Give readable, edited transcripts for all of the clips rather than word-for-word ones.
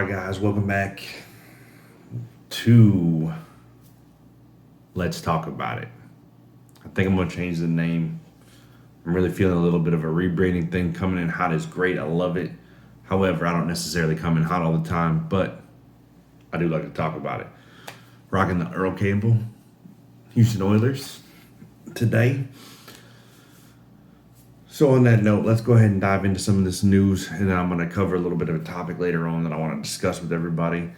All right, guys, welcome back to Let's Talk About It. I think I'm going to change the name. I'm really feeling a little bit of a rebranding thing. Coming in hot is great. I love it. However, I don't necessarily come in hot all the time, but I do like to talk about it. Rocking the Earl Campbell, Houston Oilers today. So on that note, let's go ahead and dive into some of this news, and then I'm going to cover a little bit of a topic later on that I want to discuss with everybody.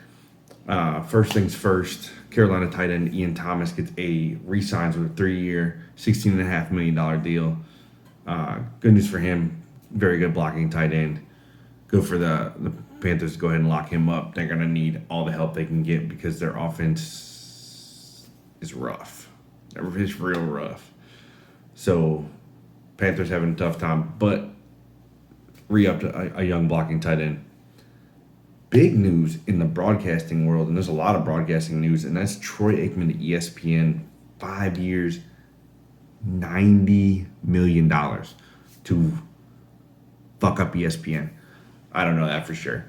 First things first, Carolina tight end Ian Thomas gets re-signs with a 3-year, $16.5 million deal. Good news for him. Very good blocking tight end. Good for the Panthers to go ahead and lock him up. They're going to need all the help they can get because their offense is rough. It's real rough. So Panthers having a tough time, but re-upped a young blocking tight end. Big news in the broadcasting world, and there's a lot of broadcasting news, and that's Troy Aikman to ESPN, 5 years, $90 million to fuck up ESPN. I don't know that for sure.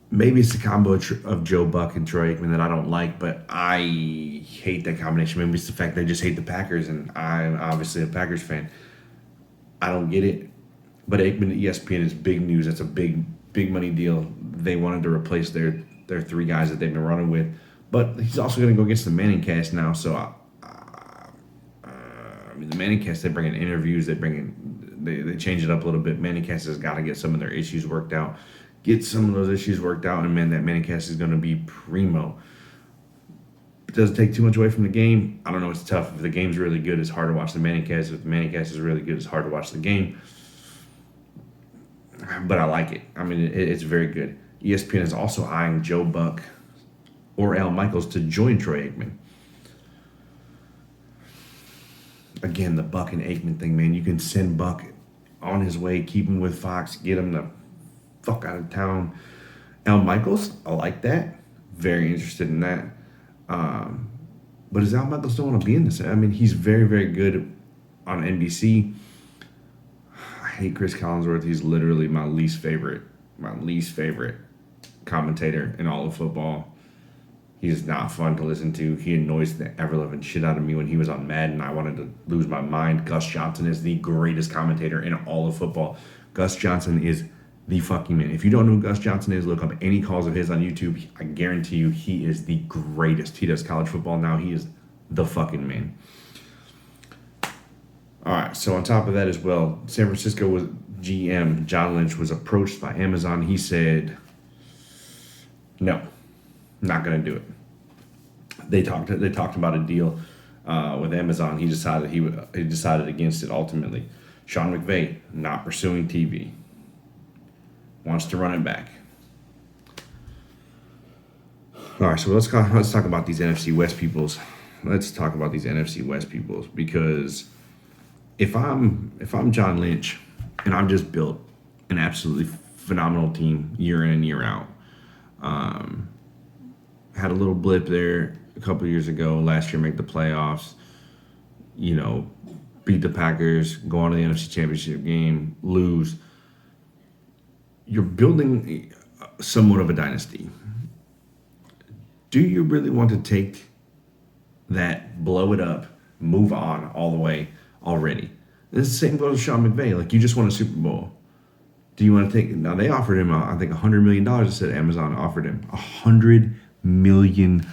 Maybe it's a combo of Joe Buck and Troy Aikman that I don't like, but I hate that combination. Maybe it's the fact they just hate the Packers, and I'm obviously a Packers fan. I don't get it, but Aikman to ESPN is big news. That's a big money deal. They wanted to replace their 3 guys that they've been running with, but he's also going to go against the Manning cast now. So, the Manning cast, they bring in interviews, they change it up a little bit. Manning cast has got to get some of their issues worked out, and man, that Manning cast is going to be primo. Does it take too much away from the game? I don't know. It's tough. If the game's really good, it's hard to watch the Manning cast. If the Manning cast is really good, it's hard to watch the game. But I like it. I mean, it's very good. ESPN is also eyeing Joe Buck or Al Michaels to join Troy Aikman. Again, the Buck and Aikman thing, man. You can send Buck on his way, keep him with Fox, get him the fuck out of town. Al Michaels, I like that. Very interested in that. But does Al Michaels still want to be in this? I mean, he's very, very good on NBC. I hate Chris Collinsworth. He's literally my least favorite commentator in all of football. He's not fun to listen to. He annoys the ever-loving shit out of me. When he was on Madden, I wanted to lose my mind. Gus Johnson is the greatest commentator in all of football. Gus Johnson is the fucking man. If you don't know who Gus Johnson is, look up any calls of his on YouTube. I guarantee you he is the greatest. He does college football now. He is the fucking man. All right, so on top of that as well, San Francisco GM John Lynch was approached by Amazon. He said, no, not going to do it. They talked about a deal with Amazon. He decided against it ultimately. Sean McVay, not pursuing TV. Wants to run it back. All right, so let's talk about these NFC West peoples. Let's talk about these NFC West peoples, because if I'm John Lynch and I've just built an absolutely phenomenal team year in and year out, had a little blip there a couple of years ago. Last year, make the playoffs. Beat the Packers, go on to the NFC Championship game, lose. You're building somewhat of a dynasty. Do you really want to take that, blow it up, move on all the way already? It's the same goes to Sean McVay. Like, you just won a Super Bowl. Do you want to take? Now, they offered him, I think, $100 million. It said Amazon offered him $100 million.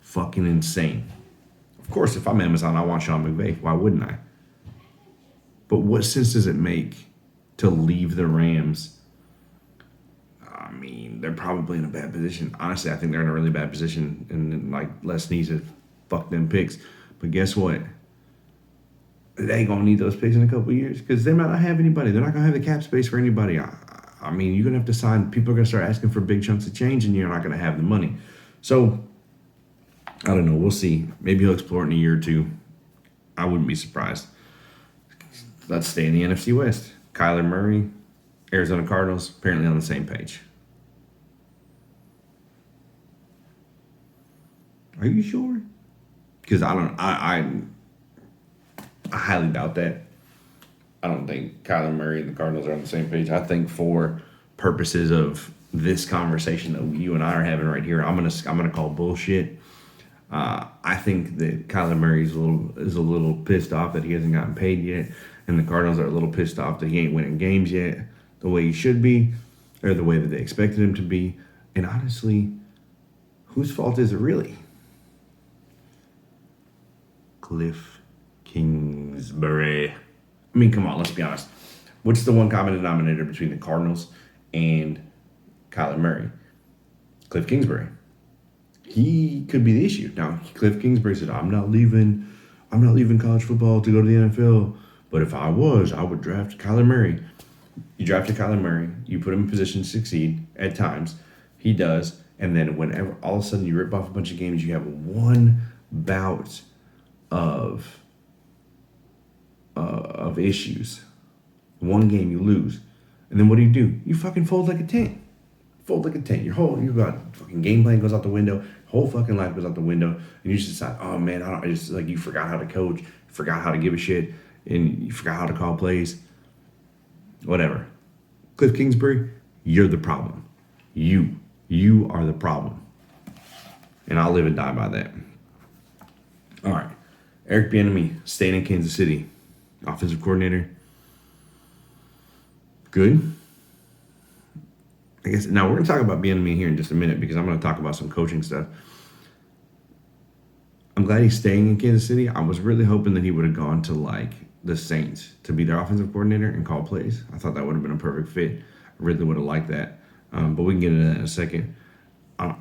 Fucking insane. Of course, if I'm Amazon, I want Sean McVay. Why wouldn't I? But what sense does it make to leave the Rams? I mean, they're probably in a bad position. Honestly, I think they're in a really bad position, and Les needs to fuck them picks. But guess what? They ain't gonna need those picks in a couple of years, because they might not have anybody. They're not gonna have the cap space for anybody. I mean, you're gonna have to sign. People are gonna start asking for big chunks of change, and you're not gonna have the money. So I don't know. We'll see. Maybe he'll explore it in a year or two. I wouldn't be surprised. Let's stay in the NFC West. Kyler Murray, Arizona Cardinals, apparently on the same page. Are you sure? Because I highly doubt that. I don't think Kyler Murray and the Cardinals are on the same page. I think for purposes of this conversation that you and I are having right here, I'm gonna call bullshit. I think that Kyler Murray is a little pissed off that he hasn't gotten paid yet, and the Cardinals are a little pissed off that he ain't winning games yet the way he should be, or the way that they expected him to be. And honestly, whose fault is it really? Cliff Kingsbury. I mean, come on, let's be honest. What's the one common denominator between the Cardinals and Kyler Murray? Cliff Kingsbury. He could be the issue. Now, Cliff Kingsbury said, I'm not leaving college football to go to the NFL. But if I was, I would draft Kyler Murray. You drafted Kyler Murray. You put him in position to succeed at times. He does. And then whenever all of a sudden you rip off a bunch of games, you have one bout of issues. One game you lose. And then what do? You fucking fold like a tent. Fold like a tent. You got fucking game plan goes out the window. Whole fucking life goes out the window. And you just decide, oh man, you forgot how to coach, forgot how to give a shit, and you forgot how to call plays. Whatever. Cliff Kingsbury, you're the problem. You are the problem. And I'll live and die by that. All right. Eric Bieniemy, staying in Kansas City. Offensive coordinator. Good. I guess now we're going to talk about Bieniemy here in just a minute because I'm going to talk about some coaching stuff. I'm glad he's staying in Kansas City. I was really hoping that he would have gone to like the Saints to be their offensive coordinator and call plays. I thought that would have been a perfect fit. I really would have liked that. But we can get into that in a second.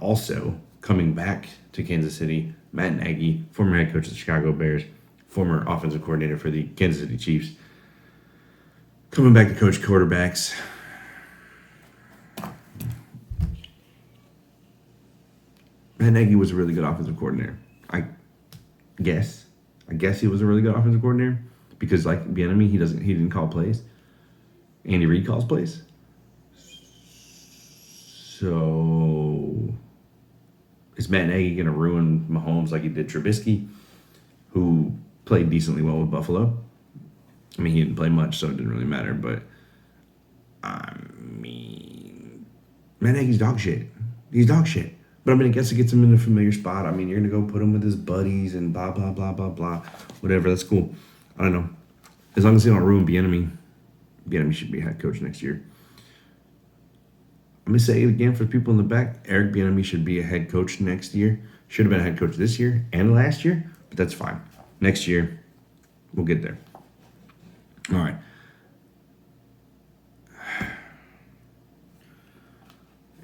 Also, coming back to Kansas City, Matt Nagy, former head coach of the Chicago Bears, former offensive coordinator for the Kansas City Chiefs, coming back to coach quarterbacks. Matt Nagy was a really good offensive coordinator. I guess he was a really good offensive coordinator because, like Bieniemy, he didn't call plays. Andy Reid calls plays. So is Matt Nagy going to ruin Mahomes like he did Trubisky, who played decently well with Buffalo? I mean, he didn't play much, so it didn't really matter. But I mean, Matt Nagy's dog shit. He's dog shit. But I mean, I guess it gets him in a familiar spot. I mean, you're going to go put him with his buddies and blah, blah, blah, blah, blah. Whatever, that's cool. I don't know. As long as they don't ruin Bieniemy should be head coach next year. I'm going to say it again for people in the back. Eric Bieniemy should be a head coach next year. Should have been a head coach this year and last year, but that's fine. Next year, we'll get there. All right.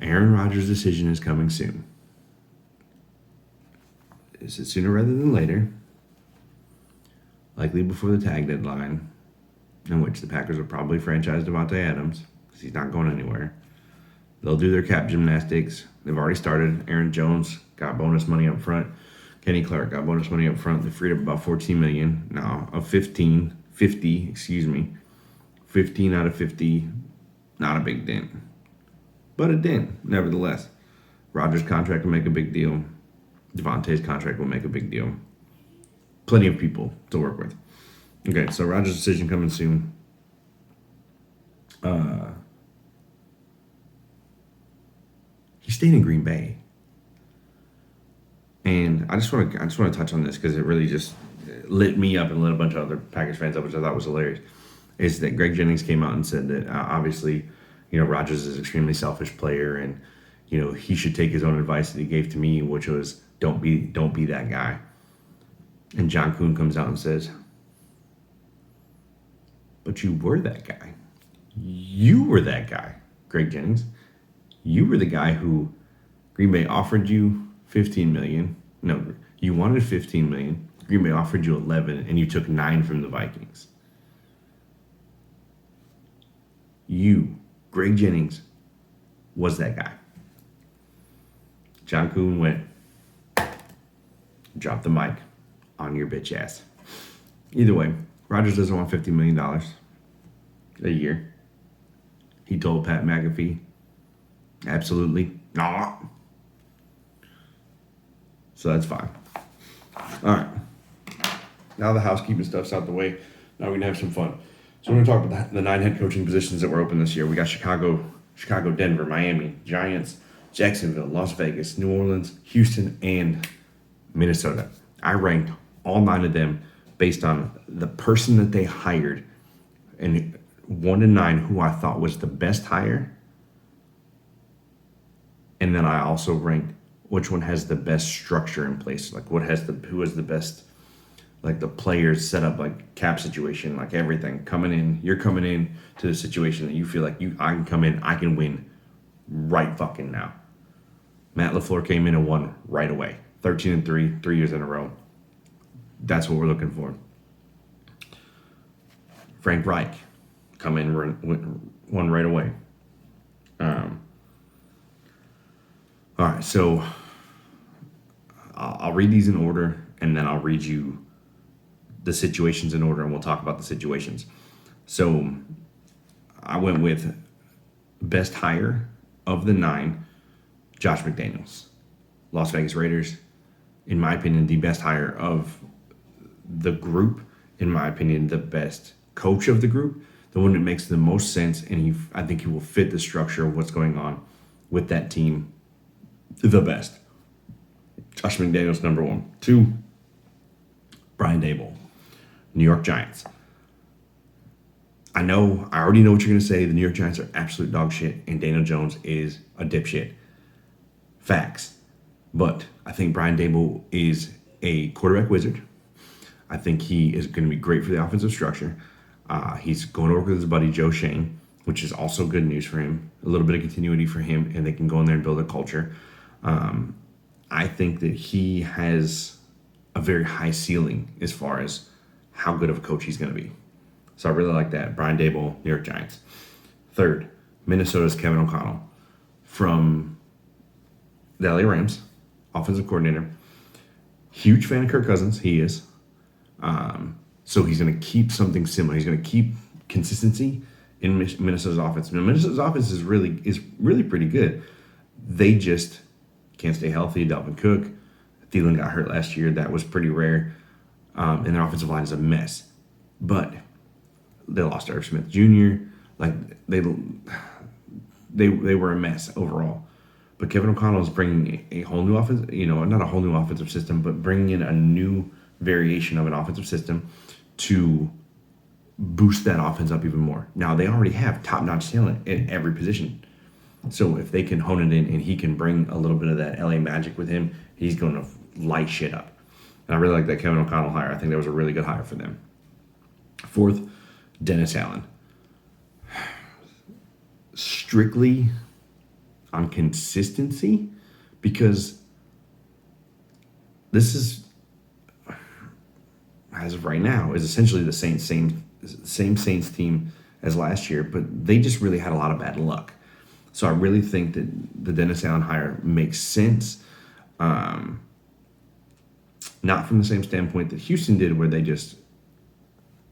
Aaron Rodgers' decision is coming soon. Is it sooner rather than later? Likely before the tag deadline, in which the Packers will probably franchise Devontae Adams because he's not going anywhere. They'll do their cap gymnastics. They've already started. Aaron Jones got bonus money up front. Kenny Clark got bonus money up front. They freed up about $14 million. Now, of 50, 15 out of 50, not a big dent. But a dent, nevertheless. Rodgers' contract will make a big deal. Devontae's contract will make a big deal. Plenty of people to work with. Okay, so Rodgers' decision coming soon. He stayed in Green Bay. And I just want to touch on this because it really just lit me up and lit a bunch of other Packers fans up, which I thought was hilarious. Is that Greg Jennings came out and said that obviously, Rodgers is an extremely selfish player, and he should take his own advice that he gave to me, which was don't be that guy. And John Kuhn comes out and says, "But you were that guy. You were that guy, Greg Jennings. You were the guy who Green Bay offered you $15 million. No, you wanted $15 million. Green Bay offered you 11, and you took 9 from the Vikings. You, Greg Jennings, was that guy." John Kuhn went, "Drop the mic on your bitch ass." Either way, Rodgers doesn't want $50 million a year. He told Pat McAfee, absolutely not. So that's fine. All right. Now the housekeeping stuff's out the way. Now we're going to have some fun. So we're going to talk about the 9 head coaching positions that were open this year. We got Chicago Chicago, Denver, Miami, Giants, Jacksonville, Las Vegas, New Orleans, Houston, and Minnesota. I ranked all 9 of them based on the person that they hired, and 1 to 9 who I thought was the best hire. And then I also ranked which one has the best structure in place, like who has the best, like the players set up, like cap situation, like everything coming in. You're coming in to the situation that you feel like I can come in, I can win right fucking now. Matt LaFleur came in and won right away. 13-3, 3 years in a row. That's what we're looking for. Frank Reich, come in, won right away. All right, so I'll read these in order, and then I'll read you the situations in order, and we'll talk about the situations. So I went with best hire of the 9, Josh McDaniels, Las Vegas Raiders. In my opinion, the best hire of the group. In my opinion, the best coach of the group, the one that makes the most sense, and I think he will fit the structure of what's going on with that team the best. Josh McDaniels, number 1. 2, Brian Daboll, New York Giants. I already know what you're going to say. The New York Giants are absolute dog shit, and Daniel Jones is a dipshit. Facts. But I think Brian Daboll is a quarterback wizard. I think he is going to be great for the offensive structure. He's going to work with his buddy Joe Shane, which is also good news for him. A little bit of continuity for him, and they can go in there and build a culture. I think that he has a very high ceiling as far as how good of a coach he's going to be. So I really like that. Brian Daboll, New York Giants. 3rd, Minnesota's Kevin O'Connell from the LA Rams, offensive coordinator. Huge fan of Kirk Cousins. He is. So he's going to keep something similar. He's going to keep consistency in Minnesota's offense. Now, Minnesota's offense is really pretty good. They just can't stay healthy. Dalvin Cook, Thielen got hurt last year. That was pretty rare. And their offensive line is a mess. But they lost Eric Smith Jr. Like they were a mess overall. But Kevin O'Connell is bringing a whole new offense. Not a whole new offensive system, but bringing in a new variation of an offensive system to boost that offense up even more. Now they already have top-notch talent in every position. So if they can hone it in and he can bring a little bit of that LA magic with him, he's going to light shit up. And I really like that Kevin O'Connell hire. I think that was a really good hire for them. 4th, Dennis Allen. Strictly on consistency, because this is, as of right now, is essentially the same Saints team as last year, but they just really had a lot of bad luck. So I really think that the Dennis Allen hire makes sense. Not from the same standpoint that Houston did, where they just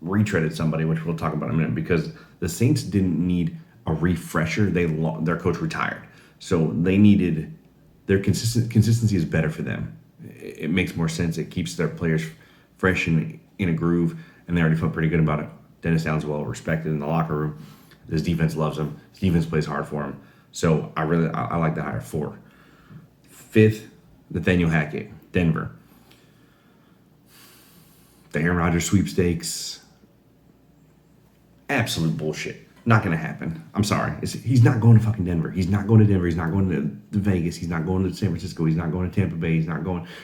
retreaded somebody, which we'll talk about in a minute, because the Saints didn't need a refresher. Their coach retired. So they needed, their consistency is better for them. It makes more sense. It keeps their players fresh and in a groove, and they already felt pretty good about it. Dennis Allen's well respected in the locker room. His defense loves him. His defense plays hard for him. So I like that hire. 4. 5th, Nathaniel Hackett, Denver. The Aaron Rodgers sweepstakes, absolute bullshit. Not going to happen. I'm sorry. He's not going to fucking Denver. He's not going to Denver. He's not going to Vegas. He's not going to San Francisco. He's not going to Tampa Bay.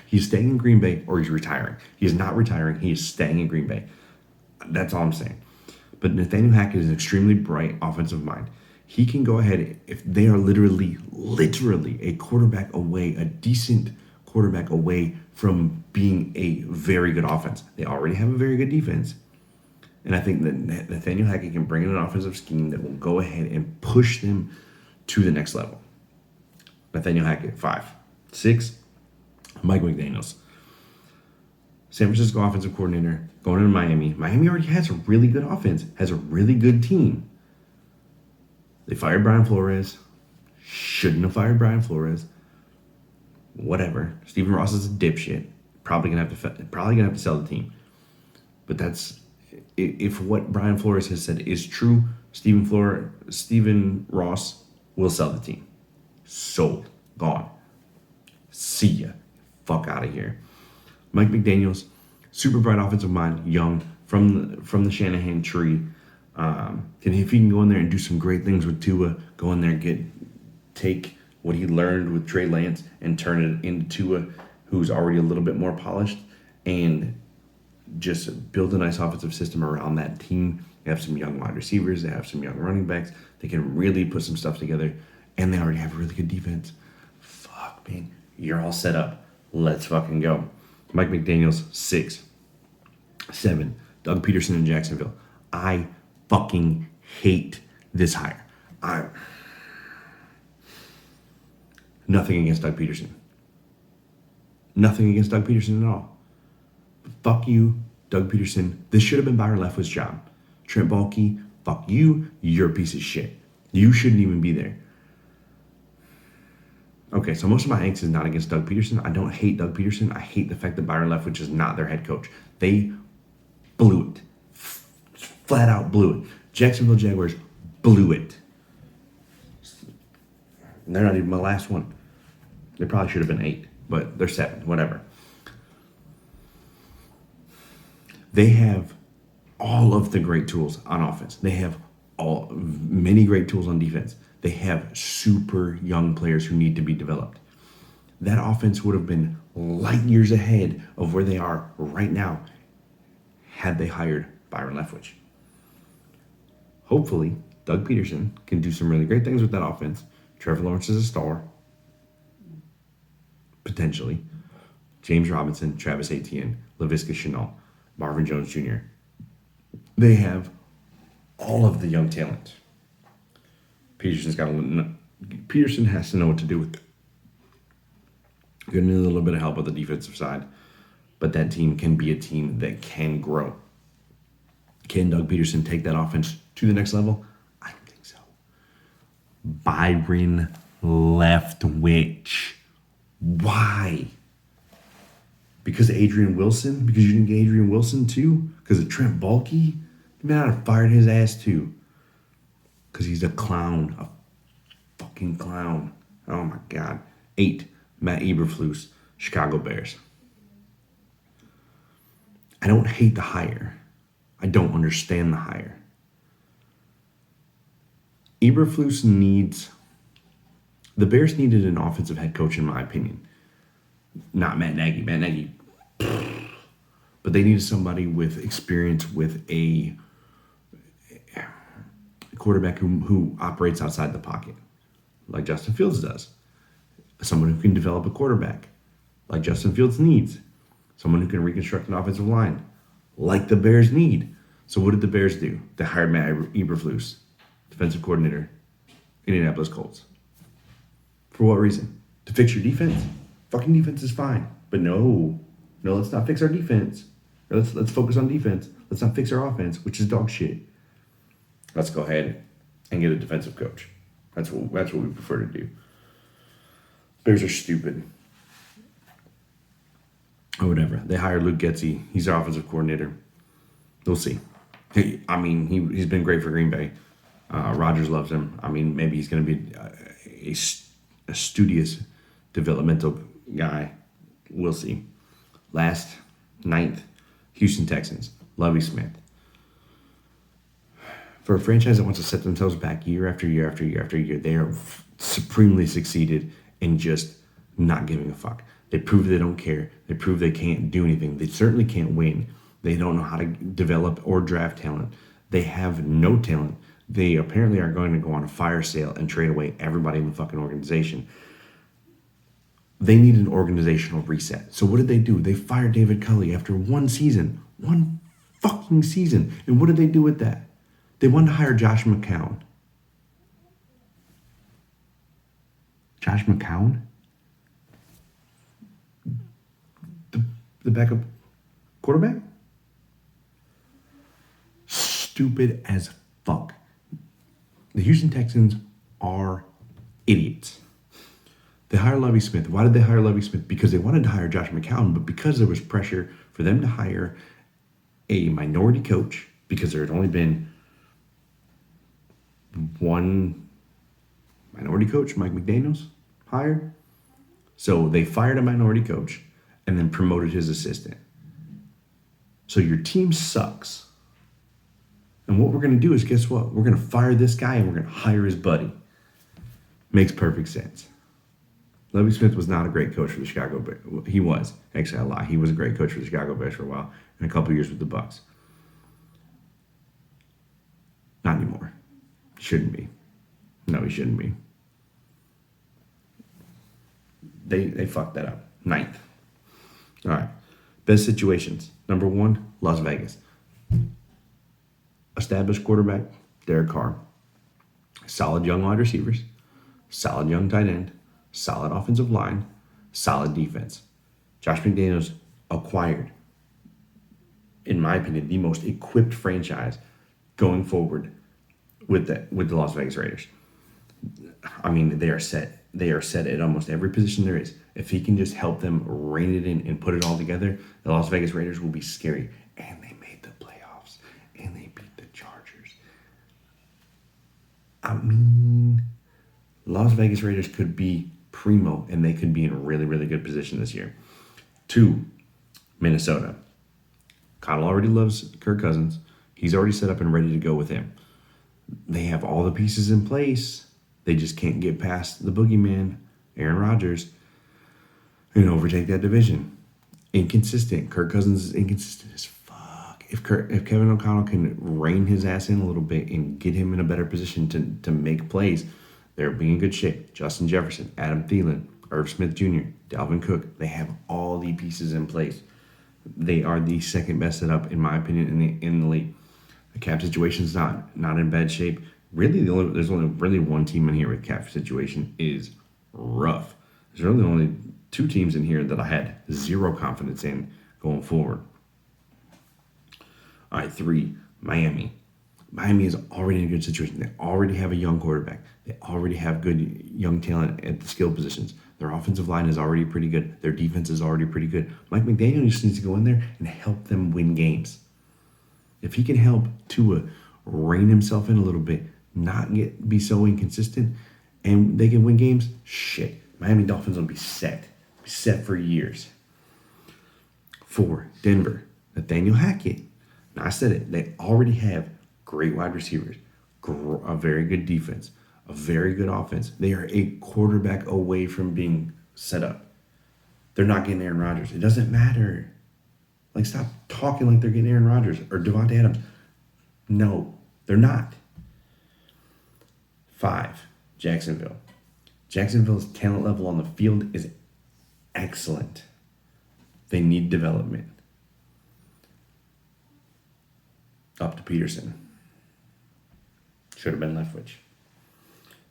He's staying in Green Bay, or he's retiring. He is not retiring. He is staying in Green Bay. That's all I'm saying. But Nathaniel Hackett is an extremely bright offensive mind. He can go ahead, if they are literally a quarterback away, a decent quarterback away from being a very good offense. They already have a very good defense. And I think that Nathaniel Hackett can bring in an offensive scheme that will go ahead and push them to the next level. Nathaniel Hackett, 5. 6, Mike McDaniels. San Francisco offensive coordinator, going into Miami. Miami already has a really good offense, has a really good team. They fired Brian Flores. Shouldn't have fired Brian Flores. Whatever. Stephen Ross is a dipshit. Probably gonna have to sell the team. But that's, if what Brian Flores has said is true, Stephen Ross We'll sell the team. Sold. Gone. See ya. Fuck out of here. Mike McDaniels, super bright offensive mind, young, from the Shanahan tree. And if he can go in there and do some great things with Tua, go in there and take what he learned with Trey Lance and turn it into Tua, who's already a little bit more polished, and just build a nice offensive system around that team. They have some young wide receivers. They have some young running backs. They can really put some stuff together, and they already have a really good defense. Fuck, man. You're all set up. Let's fucking go. Mike McDaniels, 6. 7. Doug Peterson in Jacksonville. I fucking hate this hire. Nothing against Doug Peterson. Nothing against Doug Peterson at all. Fuck you, Doug Peterson. This should have been Byron Leftwich job. Trent Baalke, fuck you. You're a piece of shit. You shouldn't even be there. Okay, so most of my angst is not against Doug Peterson. I don't hate Doug Peterson. I hate the fact that Byron Leftwich is not their head coach. They blew it. Flat out blew it. Jacksonville Jaguars blew it. They're not even my last one. They probably should have been 8, but they're 7, whatever. They have all of the great tools on offense. They have many great tools on defense. They have super young players who need to be developed. That offense would have been light years ahead of where they are right now had they hired Byron Leftwich. Hopefully, Doug Peterson can do some really great things with that offense. Trevor Lawrence is a star, potentially. James Robinson, Travis Etienne, Laviska Shenault, Marvin Jones Jr. They have all of the young talent. Peterson has to know what to do with it. Going to need a little bit of help with the defensive side, but that team can be a team that can grow. Can Doug Peterson take that offense to the next level? I don't think so. Byron Leftwich. Why? Because of Adrian Wilson? Because you didn't get Adrian Wilson too? Because of Trent Baalke? You may not have fired his ass too. Because he's a clown. A fucking clown. Oh my God. 8. Matt Eberflus, Chicago Bears. I don't hate the hire. I don't understand the hire. The Bears needed an offensive head coach, in my opinion. Not Matt Nagy. Matt Nagy. But they needed somebody with experience with a quarterback who operates outside the pocket, like Justin Fields does. Someone who can develop a quarterback, like Justin Fields needs. Someone who can reconstruct an offensive line, like the Bears need. So what did the Bears do? They hired Matt Eberflus, defensive coordinator, Indianapolis Colts. For what reason? To fix your defense? Fucking defense is fine. But no, let's not fix our defense. Let's focus on defense. Let's not fix our offense, which is dog shit. Let's go ahead and get a defensive coach. That's what we prefer to do. Bears are stupid. Or whatever. They hired Luke Getsy. He's their offensive coordinator. We'll see. He's been great for Green Bay. Rodgers loves him. Maybe he's going to be a studious developmental guy. We'll see. Last, 9th, Houston Texans. Lovie Smith. For a franchise that wants to set themselves back year after year after year after year, they are supremely succeeded in just not giving a fuck. They prove they don't care. They prove they can't do anything. They certainly can't win. They don't know how to develop or draft talent. They have no talent. They apparently are going to go on a fire sale and trade away everybody in the fucking organization. They need an organizational reset. So what did they do? They fired David Culley after one season. One fucking season. And what did they do with that? They wanted to hire Josh McCown. Josh McCown? The backup quarterback? Stupid as fuck. The Houston Texans are idiots. They hired Lovie Smith. Why did they hire Lovie Smith? Because they wanted to hire Josh McCown, but because there was pressure for them to hire a minority coach, because there had only been one Minority coach Mike McDaniels hired. So they fired a minority coach and then promoted his assistant. So your team sucks. And what we're going to do is, guess what? We're going to fire this guy and we're going to hire his buddy. Makes perfect sense. Lovie Smith was not a great coach for the Chicago Bears. He was. Actually, I lie. He was a great coach for the Chicago Bears for a while and a couple of years with the Bucs. Not anymore. Shouldn't be. No, he shouldn't be. They fucked that up. 9th. All right. Best situations. Number 1, Las Vegas. Established quarterback, Derek Carr. Solid young wide receivers. Solid young tight end. Solid offensive line. Solid defense. Josh McDaniels acquired, in my opinion, the most equipped franchise going forward with the Las Vegas Raiders. I mean, they are set. They are set at almost every position there is. If he can just help them rein it in and put it all together, the Las Vegas Raiders will be scary. And they made the playoffs. And they beat the Chargers. I mean, Las Vegas Raiders could be primo, and they could be in a really, really good position this year. 2, Minnesota. Kyle already loves Kirk Cousins. He's already set up and ready to go with him. They have all the pieces in place. They just can't get past the boogeyman, Aaron Rodgers, and overtake that division. Inconsistent. Kirk Cousins is inconsistent as fuck. If Kevin O'Connell can rein his ass in a little bit and get him in a better position to make plays, they're being in good shape. Justin Jefferson, Adam Thielen, Irv Smith Jr., Dalvin Cook. They have all the pieces in place. They are the second best setup, in my opinion, in the league. The cap situation's not in bad shape. Really, there's only really one team in here with cap situation is rough. There's really only 2 teams in here that I had zero confidence in going forward. All right, 3, Miami. Miami is already in a good situation. They already have a young quarterback. They already have good young talent at the skill positions. Their offensive line is already pretty good. Their defense is already pretty good. Mike McDaniel just needs to go in there and help them win games. If he can help Tua rein himself in a little bit, not be so inconsistent, and they can win games, shit, Miami Dolphins will be set for years. 4, Denver, Nathaniel Hackett. Now I said it, they already have great wide receivers, a very good defense, a very good offense. They are a quarterback away from being set up. They're not getting Aaron Rodgers. It doesn't matter. Like, stop talking like they're getting Aaron Rodgers or Devontae Adams. No, they're not. 5, Jacksonville. Jacksonville's talent level on the field is excellent. They need development. Up to Peterson. Should have been Leftwich.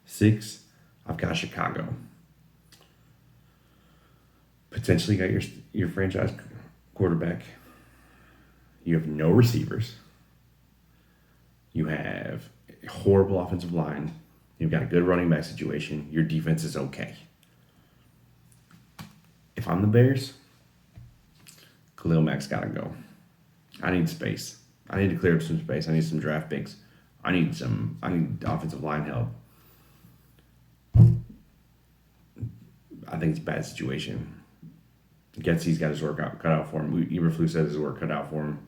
6, I've got Chicago. Potentially got your franchise quarterback. You have no receivers. You have a horrible offensive line. You've got a good running back situation. Your defense is okay. If I'm the Bears, Khalil Mack's got to go. I need space. I need to clear up some space. I need some draft picks. I need offensive line help. I think it's a bad situation. Getsy's got his work cut out for him. Eberflus says his work cut out for him.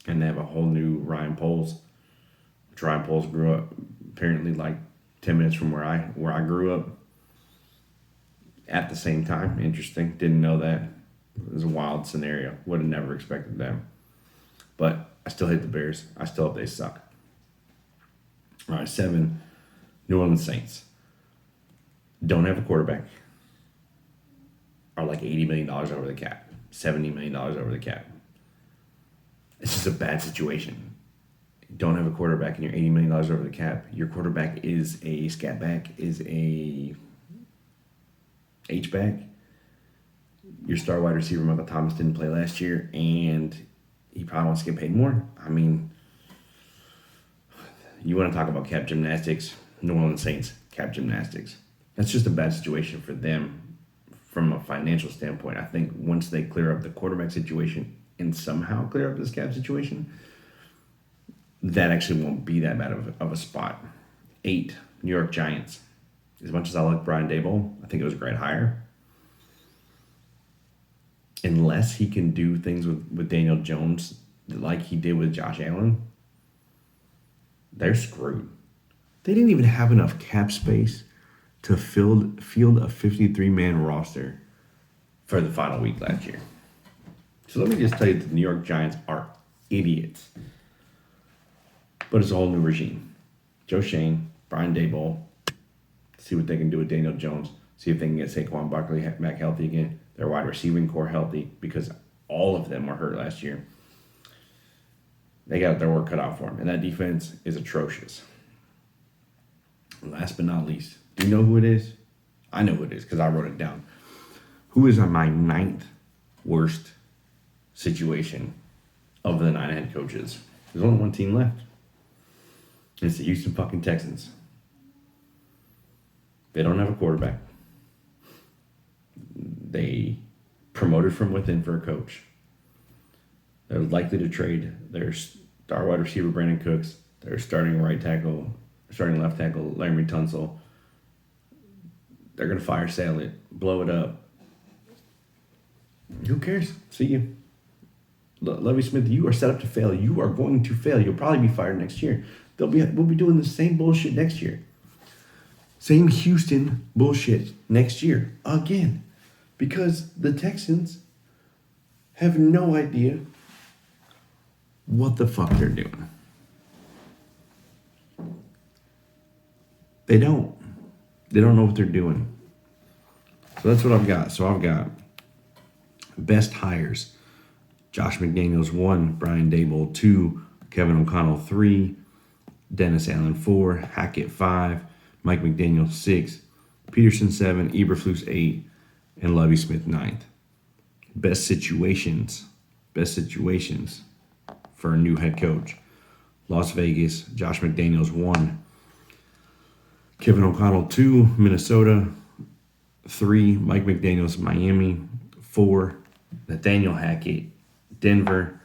And they have a whole new Ryan Poles. Which Ryan Poles grew up apparently like 10 minutes from where I grew up at the same time. Interesting. Didn't know that. It was a wild scenario. Would have never expected them. But I still hate the Bears. I still hope they suck. All right, 7, New Orleans Saints. Don't have a quarterback. Are like $80 million over the cap. $70 million over the cap. It's just a bad situation. Don't have a quarterback and you're $80 million over the cap. Your quarterback is a scat back, is a H-back. Your star wide receiver, Michael Thomas, didn't play last year, and he probably wants to get paid more. I mean, you want to talk about cap gymnastics, New Orleans Saints, cap gymnastics. That's just a bad situation for them from a financial standpoint. I think once they clear up the quarterback situation and somehow clear up this cap situation, that actually won't be that bad of a spot. 8, New York Giants. As much as I like Brian Daboll, I think it was a great hire. Unless he can do things with Daniel Jones like he did with Josh Allen, they're screwed. They didn't even have enough cap space to field a 53-man roster for the final week last year. So let me just tell you that the New York Giants are idiots. But it's a whole new regime. Joe Shane, Brian Daboll, see what they can do with Daniel Jones, see if they can get Saquon Barkley back healthy again, their wide receiving core healthy, because all of them were hurt last year. They got their work cut out for them, and that defense is atrocious. Last but not least, do you know who it is? I know who it is because I wrote it down. Who is on my 9th worst situation of the 9 head coaches? There's only one team left. It's the Houston fucking Texans. They don't have a quarterback. They promoted from within for a coach. They're likely to trade their star wide receiver Brandon Cooks, their starting left tackle Larry Tunsil. They're going to fire sale it, blow it up. Who cares? See you. Lovie Smith, you are set up to fail. You are going to fail. You'll probably be fired next year. We'll be doing the same bullshit next year. Same Houston bullshit next year again. Because the Texans have no idea what the fuck they're doing. They don't. They don't know what they're doing. So that's what I've got. So I've got best hires. Josh McDaniels 1, Brian Daboll 2, Kevin O'Connell 3, Dennis Allen 4, Hackett 5, Mike McDaniel 6, Peterson 7, Eberflus 8, and Lovie Smith 9th. Best situations for a new head coach. Las Vegas, Josh McDaniels 1, Kevin O'Connell 2, Minnesota 3, Mike McDaniels Miami 4, Nathaniel Hackett Denver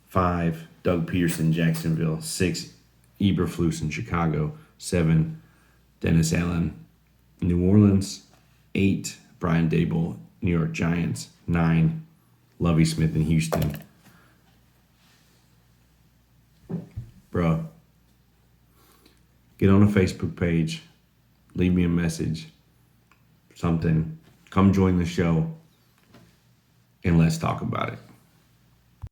5, Doug Peterson Jacksonville 6, Eberflus in Chicago 7, Dennis Allen New Orleans 8, Brian Daboll New York Giants 9, Lovie Smith in Houston. Bro, get on a Facebook page, leave me a message, something, come join the show, and let's talk about it.